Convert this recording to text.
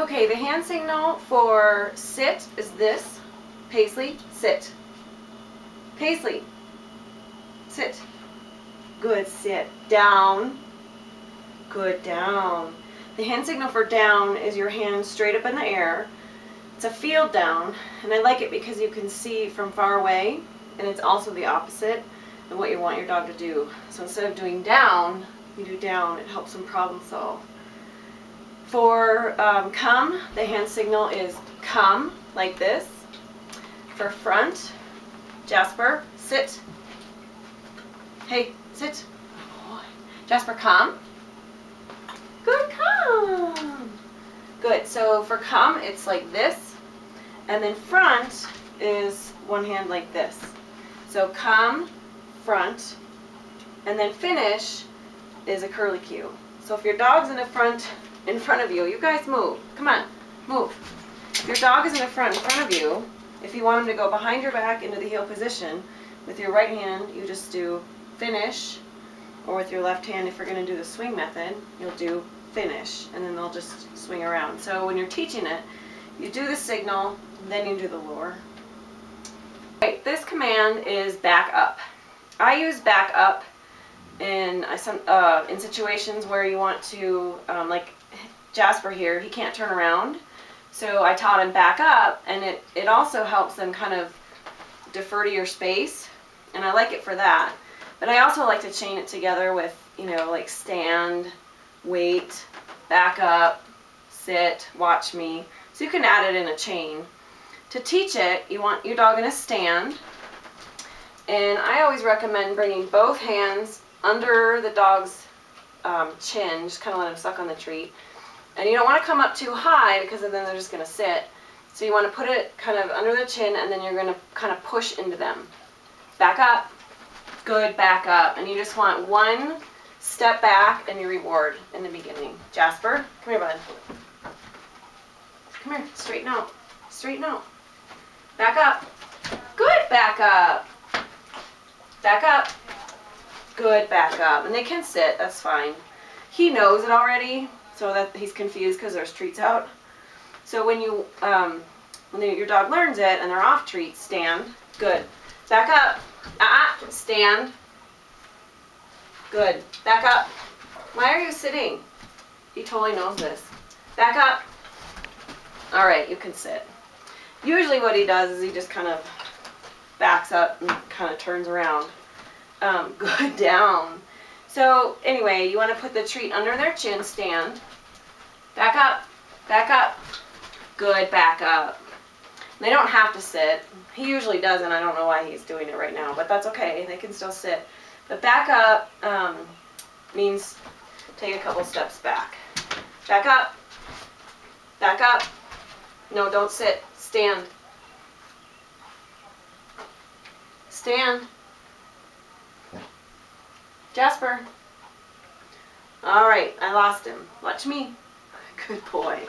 Okay, the hand signal for sit is this. Paisley, sit. Paisley, sit. Good, sit. Down. Good, down. The hand signal for down is your hand straight up in the air. It's a field down, and I like it because you can see from far away, and it's also the opposite of what you want your dog to do. So instead of doing down, you do down. It helps them problem solve. For come, the hand signal is come, like this. For front, Jasper, sit. Hey, sit. Jasper, come. Good, come. Good, so for come, it's like this. And then front is one hand like this. So come, front, and then finish is a curly cue. So if your dog's in front of you, you guys move. Come on, move. If your dog is in front of you, if you want him to go behind your back into the heel position, with your right hand, you just do finish, or with your left hand, if you're going to do the swing method, you'll do finish, and then they'll just swing around. So when you're teaching it, you do the signal, then you do the lure. Right, this command is back up. I use back up in situations where you want to, like Jasper here, he can't turn around. So I taught him back up, and it also helps them kind of defer to your space, and I like it for that. But I also like to chain it together with, you know, like stand, wait, back up, sit, watch me. So you can add it in a chain. To teach it, you want your dog in a stand, and I always recommend bringing both hands under the dog's chin, just kind of let him suck on the treat. And you don't want to come up too high because then they're just going to sit. So you want to put it kind of under the chin, and then you're going to kind of push into them. Back up. Good, back up. And you just want one step back and your reward in the beginning. Jasper, come here, bud. Come here, straighten out. Straighten out. Back up. Good, back up. Back up. Good, back up. And they can sit, that's fine. He knows it already, so that he's confused because there's treats out. So when you, your dog learns it and they're off treats, stand. Good. Back up. Stand. Good. Back up. Why are you sitting? He totally knows this. Back up. All right, you can sit. Usually what he does is he just kind of backs up and kind of turns around. Good, down. So anyway, you want to put the treat under their chin, stand. Back up. Back up. Good, back up. They don't have to sit. He usually doesn't. I don't know why he's doing it right now, but that's okay. They can still sit. But back up means take a couple steps back. Back up. Back up. No, don't sit. Stand. Stand. Jasper. All right, I lost him. Watch me. Good boy.